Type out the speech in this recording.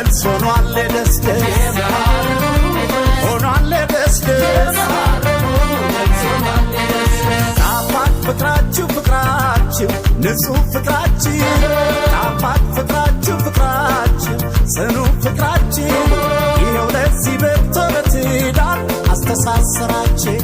መልስ ሆኗል ደስደስ ሆኗል ደስደስ ጣፋጭ ፍቅራችሁ ፍቅራችሁ ንጹህ ፍቅራችሁ ጣፋጭ ፍቅራችሁ ፍቅራችሁ ጽኑ ፍቅራችሁ ይኸው ለዚህ በትዳር አስተሳሰራችሁ